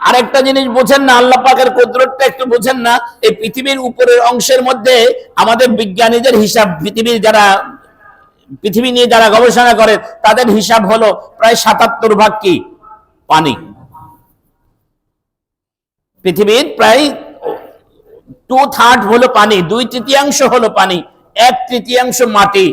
আরেকটা জিনিস বোঝেন না, আল্লাহ পাকের কুদরতটা একটু বোঝেন না। এই পৃথিবীর উপরের অংশের মধ্যে আমাদের বিজ্ঞানীদের হিসাব, পৃথিবী নিয়ে যারা গবেষণা করেন তাদের হিসাব হলো প্রায় ৭৭ ভাগ কি পানি। পৃথিবীর প্রায় 2/3 হলো পানি, 2/3 হলো পানি, 1/3 মাটি,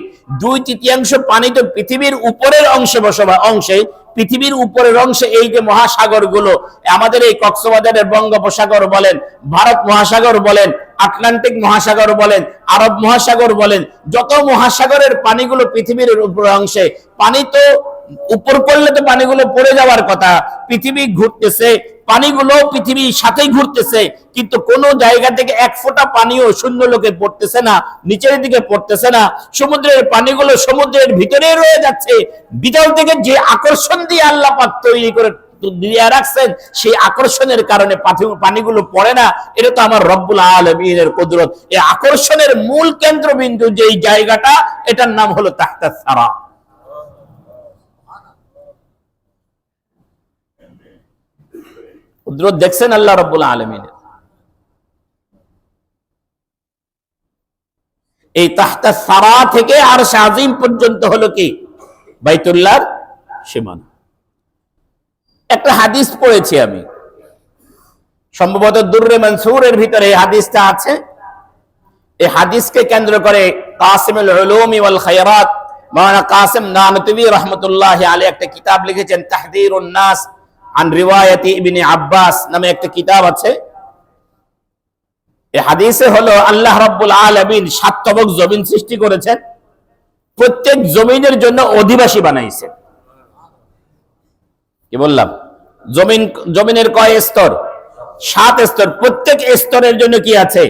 2/3 পানি। তো পৃথিবীর উপরের অংশে পৃথিবীর উপরের অংশে এই যে মহাসাগর গুলো, আমাদের এই কক্সবাজারের বঙ্গোপসাগর বলেন, ভারত মহাসাগর বলেন, আটলান্টিক মহাসাগর বলেন, আরব মহাসাগর বলেন, যত মহাসাগরের পানিগুলো পৃথিবীর উপরের অংশে, পানি তো উপর করলে তো পানিগুলো পড়ে যাওয়ার কথা। পৃথিবী ঘুরতেছে, পানিগুলো পৃথিবীর সাথেই ঘুরতেছে, কিন্তু কোন জায়গা থেকে এক ফোঁটা পানিও শূন্য লোকে পড়তেছে না, নিচের দিকে পড়তেছে না। সমুদ্রের পানিগুলো সমুদ্রের ভিতরে রয়ে যাচ্ছে। ভিতর থেকে যে আকর্ষণ দিয়ে আল্লাহ পাক তৈরি করে দিয়ে রাখছেন, সেই আকর্ষণের কারণে পানিগুলো পড়ে না। এটা তো আমার রব্বুল আলামিনের কুদরত। এই আকর্ষণের মূল কেন্দ্রবিন্দু যেই জায়গাটা, এটার নাম হলো তাহতাস সারা। কুদরত দেখছেন আল্লাহ রাব্বুল আলামিনের। এই তাহতাস সারা থেকে আরশ আজিম পর্যন্ত হলো কি বাইতুল্লাহর সীমানা। একটা হাদিস পড়েছি আমি, সম্ভবত দুররে মনসুরের ভিতরে এই হাদিসটা আছে। এই হাদিসকে কেন্দ্র করে কাসিমুল উলুম ওয়াল খায়রাত মাওলানা কাসিম নানতুবি রাহমাতুল্লাহি আলাইহি একটা কিতাব লিখেছেন, তাহযীরুন নাস আন রিওয়ায়াতি ইবনে আব্বাস নামে একটা কিতাব আছে। এই হাদিসে হলো আল্লাহ রাব্বুল আলামিন 7 তবক জমিন সৃষ্টি করেছেন, প্রত্যেক জমিনের জন্য অধিবাসী বানাইছেন। কি বললাম? জমিনের কয় স্তর? 7 স্তর। প্রত্যেক স্তরের জন্য কি আছে?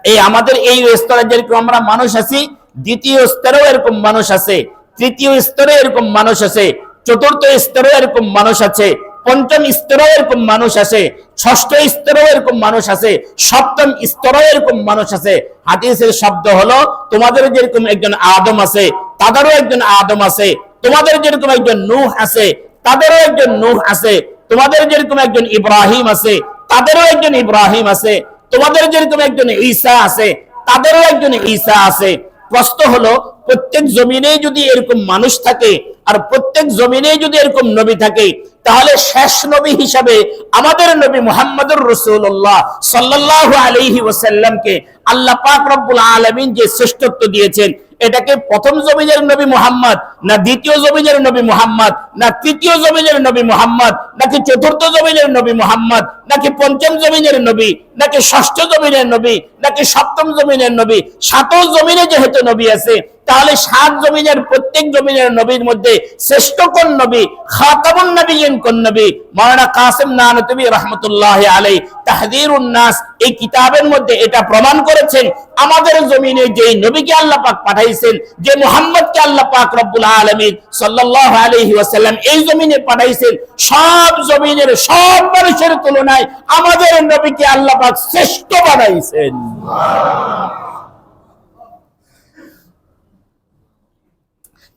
এই আমাদের এই স্তরে যেরকম আমরা মানুষ আছি, দ্বিতীয় স্তরেও এরকম মানুষ আছে, তৃতীয় স্তরে এরকম মানুষ আছে, চতুর্থ স্তরে এরকম মানুষ আছে, পঞ্চম স্তরেও এরকম মানুষ আছে, ষষ্ঠ স্তরেও এরকম মানুষ আছে, সপ্তম স্তরেও এরকম মানুষ আছে। হাদিসের শব্দ হলো, তোমাদের যেরকম একজন আদম আছে, তাদেরও একজন আদম আছে। তোমাদের যেরকম একজন নূহ আছে, তাদেরও একজন নূহ আছে। তোমাদের যেরকম একজন ইব্রাহিম আছে, তাদেরও একজন ইব্রাহিম আছে। তোমাদের যেরকম একজন ঈসা আছে, তাদেরও একজন ঈসা আছে। প্রশ্ন হলো, প্রত্যেক জমিনে যদি এরকম মানুষ থাকে আর প্রত্যেক জমিনে যদি এরকম নবী থাকে, তাহলে শেষ নবী হিসাবে আমাদের নবী মুহাম্মদুর রাসূলুল্লাহ সাল্লাল্লাহু আলাইহি ওয়াসাল্লামকে আল্লাহ পাক রব্বুল আলামিন যে শ্রেষ্ঠত্ব দিয়েছেন, এটাকে প্রথম জমিনের নবী মুহাম্মদ, না দ্বিতীয় জমিনের নবী মুহাম্মদ, না তৃতীয় জমিনের নবী মুহাম্মদ, নাকি চতুর্থ জমিনের নবী মুহাম্মদ, নাকি পঞ্চম জমিনের নবী, নাকি ষষ্ঠ জমিনের নবী, নাকি সপ্তম জমিনের নবী? 7 জমিনে যেহেতু নবী আছে, তাহলে 7 জমিনের প্রত্যেক জমিনের নবীর মধ্যে শ্রেষ্ঠ কোন নবী, খাতামুন নবিয়্যিন কোন নবী? মাওলানা কাসিম নানতুবি রাহমাতুল্লাহি আলাইহি তাহযীরুন নাস এই কিতাবের মধ্যে এটা প্রমাণ করেছেন, আমাদের জমিনে যেই নবীকে আল্লাহ পাক পাঠাইছেন, যে মুহাম্মদকে আল্লাহ পাক রব্বুল আলামিন সাল্লাল্লাহু আলাইহি ওয়াসাল্লাম এই জমিনে পাঠাইছেন, সব জমিনের সব মানুষের তুলনায় আমাদের নবীকে আল্লাহ পাক শ্রেষ্ঠ বানাইছেন।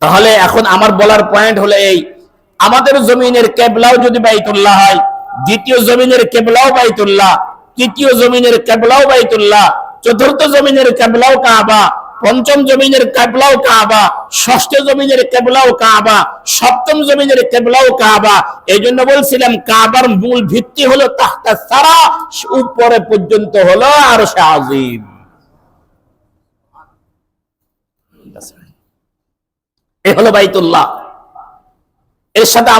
তাহলে এখন আমার বলার পয়েন্ট হলো এই, আমাদের জমিনের কিবলাও যদি বাইতুল্লাহ হয়, দ্বিতীয় জমিনের কিবলাও বাইতুল্লাহ, তৃতীয় জমিনের কিবলাও বাইতুল্লাহ, চতুর্থ জমিনের কিবলাও কাবা, পঞ্চম জমিনের কিবলাও কাবা, ষষ্ঠ জমিনের কিবলাও কাবা, সপ্তম জমিনের কিবলাও কাবা। এইজন্য বলছিলাম কাবার মূল ভিত্তি হলো তাহতাস সারা, উপরে পর্যন্ত হলো আরশ আজিম। এ হলো বাইতুল্লাহ, এর সাথে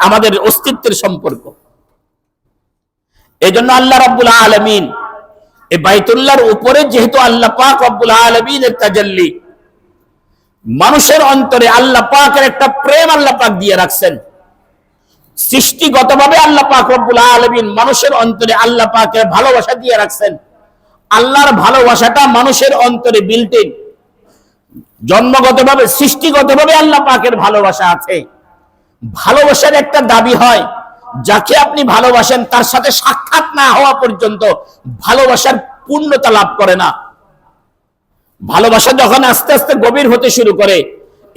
আমাদের অস্তিত্বের সম্পর্ক। এই জন্য আল্লাহ রাব্বুল আলামিন এই বাইতুল্লাহর উপরে, যেহেতু আল্লাহ পাক রব্বুল আলামিনের তাজাল্লি, মানুষের অন্তরে আল্লাহ পাকের একটা প্রেম আল্লাহ পাক দিয়ে রাখছেন। সৃষ্টিগতভাবে আল্লাহ পাক রব্বুল আলামিন মানুষের অন্তরে আল্লাহ পাকের ভালোবাসা দিয়ে রাখছেন। আল্লাহর ভালোবাসাটা মানুষের অন্তরে বিল্ট ইন, জন্মগতভাবে সৃষ্টিগতভাবে আল্লাহ পাকের ভালোবাসা আছে। ভালোবাসার একটা দাবি হয়, যাকে আপনি ভালোবাসেন তার সাথে সাক্ষাৎ না হওয়া পর্যন্ত ভালোবাসার পূর্ণতা লাভ করে না। ভালোবাসা যখন আস্তে আস্তে গভীর হতে শুরু করে,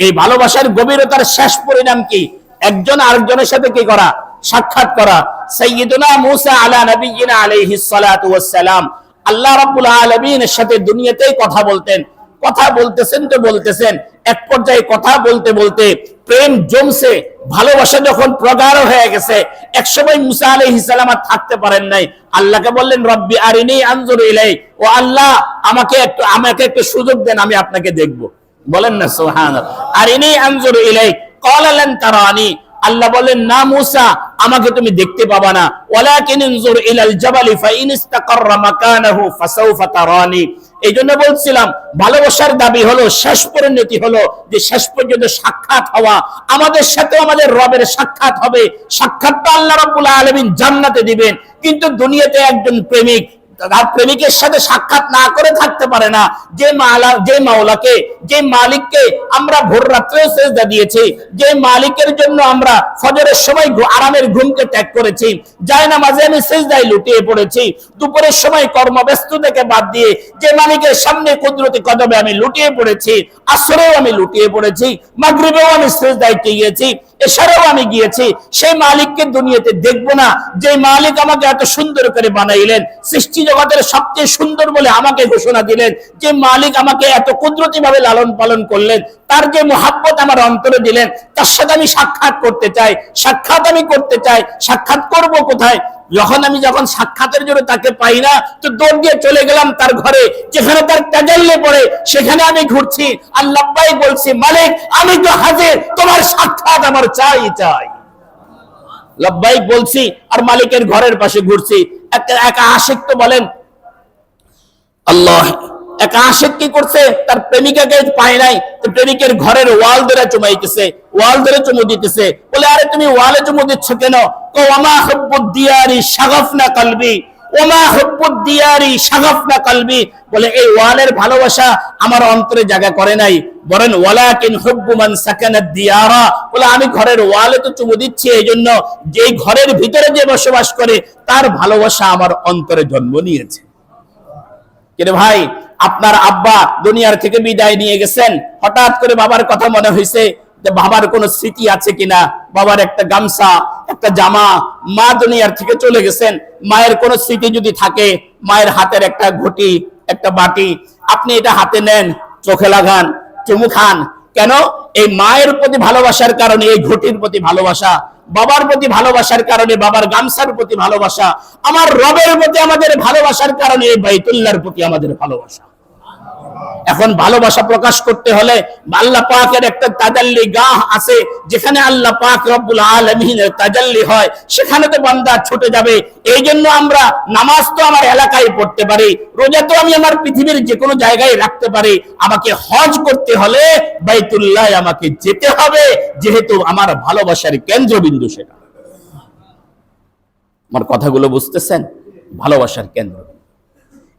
এই ভালোবাসার গভীরতার শেষ পরিণাম কি? একজন আরেকজনের সাথে কি করা? সাক্ষাৎ করা। সাইয়্যিদুনা মূসা আলা নবিয়িনা আলাইহিস সালাতু ওয়াস সালাম আল্লাহ রাব্বুল আলামিনের সাথে দুনিয়াতেই কথা বলতেন। কথা বলতেছেন তো বলতেছেন, এক পর্যায়ে কথা বলতে বলতে প্রেম জমছে, ভালোবাসা যখন প্রগাঢ় হয়ে গেছে, একসময় মুসা আলাইহিস সালাম আর থাকতে পারেন নাই। আল্লাহকে বললেন, রব্বি আরিনি আনজুর ইলাই, ও আল্লাহ আমাকে একটু সুযোগ দেন, আমি আপনাকে দেখব। বলেন না সুবহানাল্লাহ। আরিনি আনজুর ইলাই ক্বালা লান তারানি, আল্লাহ বলেন, না মুসা, আমাকে তুমি দেখতে পাবা না, ওয়ালাকিন ইনজুর ইলাল জাবালি ফাইন ইসতাকাররা মাকানাহু ফাসাউফা তারানি। এইজন্য বলছিলাম ভালোবাসার দাবি হলো, শেষ পরিণতি হলো যে শেষ পর্যন্ত সাক্ষাৎ হওয়া। আমাদের সাথে আমাদের রবের সাক্ষাৎ হবে। সাক্ষাৎটা আল্লাহ রাব্বুল আলামিন জান্নাতে দিবেন। কিন্তু দুনিয়াতে একজন প্রেমিক তার প্রেমিকের সাথে সাক্ষাৎ না করে থাকতে পারে না। যে মাওলাকে, যে মালিককে আমরা ভোর রাত্রেও সেজদা দিয়েছি, যে মালিকের জন্য আমরা ফজরের সময় আরামের ঘুমকে ত্যাগ করেছি, জায়নামাজে আমি সেজদায় লুটিয়ে পড়েছি, দুপুরের সময় কর্মব্যস্ততাকে বাদ দিয়ে যে মালিকের সামনে কুদরতি কদমে আমি লুটিয়ে পড়েছি, আসরেও আমি লুটিয়ে পড়েছি, মাগরিবেও আমি সেজদায় গিয়েছি, এশারেও আমি গিয়েছি, সেই মালিককে দুনিয়াতে দেখব না? যে মালিক আমাকে এত সুন্দর করে বানাইলেন, সৃষ্টি জগতের সবচেয়ে সুন্দর বলে আমাকে ঘোষণা দিলেন, যে মালিক আমাকে এত কুদরতি ভাবে লালন পালন করলেন, তার যে মুহাব্বত আমার অন্তরে দিলেন, তার সাথে আমি সাক্ষাৎ করতে চাই। সাক্ষাৎ আমি করতে চাই, সাক্ষাৎ করব কোথায়? যখন সাক্ষাতের জন্য তাকে পাই না, তো দৌড় দিয়ে চলে গেলাম তার ঘরে, যেখানে তার তাজাল্লি পড়ে, সেখানে আমি ঘুরছি আর লাব্বাইক বলছি, মালিক আমি তো হাজির, তোমার সাক্ষাৎ আমার চাই চাই। লাব্বাইক বলছি আর মালিকের ঘরের পাশে ঘুরছি। এক আশিক তো বলেন আল্লাহ, এক আশিক কি করছে, তার প্রেমিকাকে পায় নাই, তো প্রেমিকের ঘরের ওয়াল ধরে চুমাইতেছে, ওয়াল ধরে চুমু দিতেছে। বলে, আরে তুমি ওয়ালে চুমু দিচ্ছ কেন? ওমা হুব্বুদ দিয়ারি শাগাফনা কলবি, ওমা হুব্বুদ দিয়ারি শাগাফনা কলবি। বলে, এই ওয়ালের ভালোবাসা আমার অন্তরে জায়গা করে নাই, বলেন ওয়ালাকিন হুব্বু মান সাকানাদ দিয়ারা। বলে, আমি ঘরের ওয়ালে তো চুমু দিচ্ছি এই জন্য, যে ঘরের ভিতরে যে বসবাস করে তার ভালোবাসা আমার অন্তরে জন্ম নিয়েছে। কিন্তু ভাই, আপনার আব্বা দুনিয়ার থেকে বিদায় নিয়ে গেছেন, হঠাৎ করে বাবার কথা মনে হয়েছে যে বাবার কোনো স্মৃতি আছে কিনা, বাবার একটা গামছা, একটা জামা, মা দুনিয়ার থেকে চলে গেছেন, মায়ের কোনো স্মৃতি যদি থাকে, মায়ের হাতের একটা ঘটি, একটা বাটি, আপনি এটা হাতে নেন, চোখে লাগান, চুমু খান। কেন? এই মায়ের প্রতি ভালোবাসার কারণে এই ঘটির প্রতি ভালোবাসা, বাবার প্রতি ভালোবাসার কারণে বাবার গামছার প্রতি ভালোবাসা, আমার রবের প্রতি আমাদের ভালোবাসার কারণে এই বাইতুল্লাহর প্রতি আমাদের ভালোবাসা। এখন ভালোবাসা প্রকাশ করতে হলে আল্লাহ পাকের একটা তাজাল্লি গাহ আছে, যেখানে আল্লাহ পাক রব্বুল আলামিনের তাজাল্লি হয়, সেখানে তো বান্দা ছুটে যাবে। এই জন্য আমরা নামাজ তো আমার এলাকায় পড়তে পারি, রোজা তো আমি আমার পৃথিবীর যে কোনো জায়গায় রাখতে পারি, আমাকে হজ করতে হলে বাইতুল্লাহ আমাকে যেতে হবে, যেহেতু আমার ভালোবাসার কেন্দ্রবিন্দু সেটা। আমার কথাগুলো বুঝতেছেন? ভালোবাসার কেন্দ্র।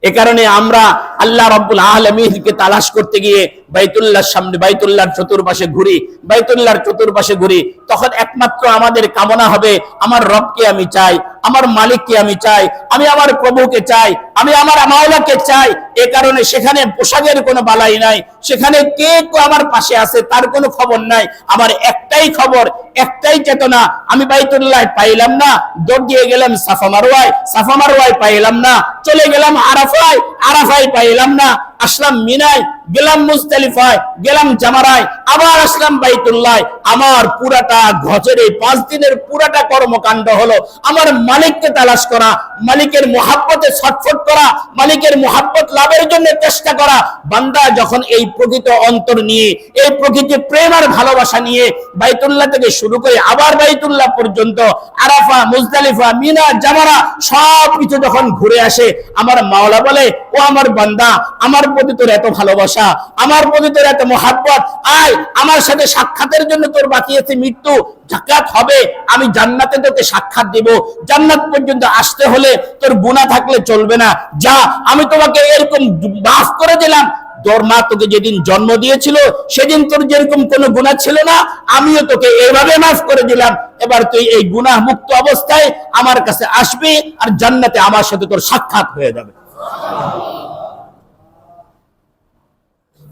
এ কারণে আমরা আল্লাহ রাব্বুল আলামিনকে তালাশ করতে গিয়ে বাইতুল্লাহর সামনে, বাইতুল্লাহর চতুর্পাশে ঘুরি, বাইতুল্লাহর চতুর্পাশে ঘুরি, তখন একমাত্র আমাদের কামনা হবে, আমার রবকে আমি চাই, আমার মালিককে আমি চাই, আমি আমার প্রভুকে চাই, আমি আমার মাওলাকে চাই। এ কারণে সেখানে পোশাকের কোনো বালাই নাই, সেখানে কে আমার পাশে আছে তার কোনো খবর নাই। আমার একটাই খবর, একটাই চেতনা, আমি বাইতুল্লাহ পাইলাম না, দৌড় দিয়ে গেলাম সাফা মারওয়ায়, সাফা মারওয়ায় পাইলাম না, চলে গেলাম আরাফায়, আরাফায় পাইলাম না, আসলাম মিনায়, গেলাম মুজদালিফায়, গেলাম জামারায়, আবার আসলাম বাইতুল্লাহ। আমার পুরাটা গজরে 5 দিনের পুরাটা কর্মকাণ্ড হলো আমার মালিককে তালাশ করা, মালিকের মুহাব্বতে ছটফট করা, মালিকের মুহাব্বত লাভের জন্য চেষ্টা করা। বান্দা যখন এই প্রকৃত অন্তর নিয়ে, এই প্রকৃত প্রেম আর ভালোবাসা নিয়ে বাইতুল্লাহ থেকে শুরু করে আবার বাইতুল্লাহ পর্যন্ত, আরাফা, মুজদালিফা, মিনা, জামারা সব কিছু যখন ঘুরে আসে, আমার মাওলা বলে, ও আমার বান্দা, আমার প্রতি তোর এত ভালোবাসা, আমার প্রতি তোর এত মুহাব্বত, আয় আমার সাথে সাক্ষাতের জন্য তোর বাকি আছে মৃত্যু, সাক্ষাৎ হবে, আমি জান্নাতে তোকে সাক্ষাৎ দেব। জান্নাত পর্যন্ত আসতে হলে তোর গুনাহ থাকলে চলবে না, যা আমি তোমাকে এরকম মাফ করে দিলাম। তোর মা তোকে যেদিন জন্ম দিয়েছিল সেদিন তোর যেরকম কোনো গুনাহ ছিল না, আমিও তোকে এইভাবে মাফ করে দিলাম। এবার তুই এই গুনাহ মুক্ত অবস্থায় আমার কাছে আসবি, আর জান্নাতে আমার সাথে তোর সাক্ষাৎ হয়ে যাবে।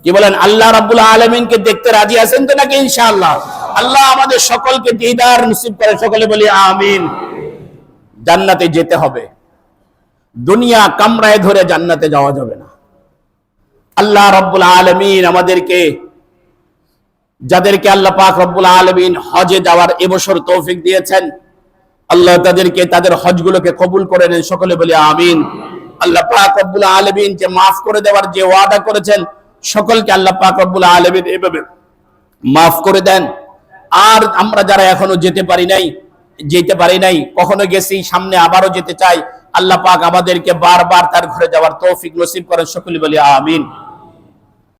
কি বলেন? আল্লাহ রাব্বুল আলামিনকে দেখতে রাজি আছেন তো নাকি ইনশাআল্লাহ? আল্লাহ আমাদের সকলকে দিদার নসিব করে, সকলে বলি আমিন। জান্নাতে যেতে হবে, দুনিয়া কামরায় ধরে জান্নাতে যাওয়া যাবে না। আল্লাহ রাব্বুল আলামিন আমাদেরকে, যাদেরকে আল্লাহ পাক রব্বুল আলামিন হজে যাওয়ার এবছর তৌফিক দিয়েছেন, আল্লাহ তাদেরকে তাদের হজগুলোকে কবুল করে নেন, সকলে বলি আমিন। আল্লাহ পাক রব্বুল আলামিন যে মাফ করে দেওয়ার যে ওয়াদা করেছেন, সকলকে আল্লাহ পাক রব্বুল আলামিন এভাবে মাফ করে দেন। আর আমরা যারা এখনো যেতে পারি নাই, কখনো গেছি, সামনে আবারও যেতে চাই, আল্লাহ পাক আমাদেরকে বারবার তার ঘরে যাওয়ার তৌফিক নসিব করেন, সকলে বলি আমিন।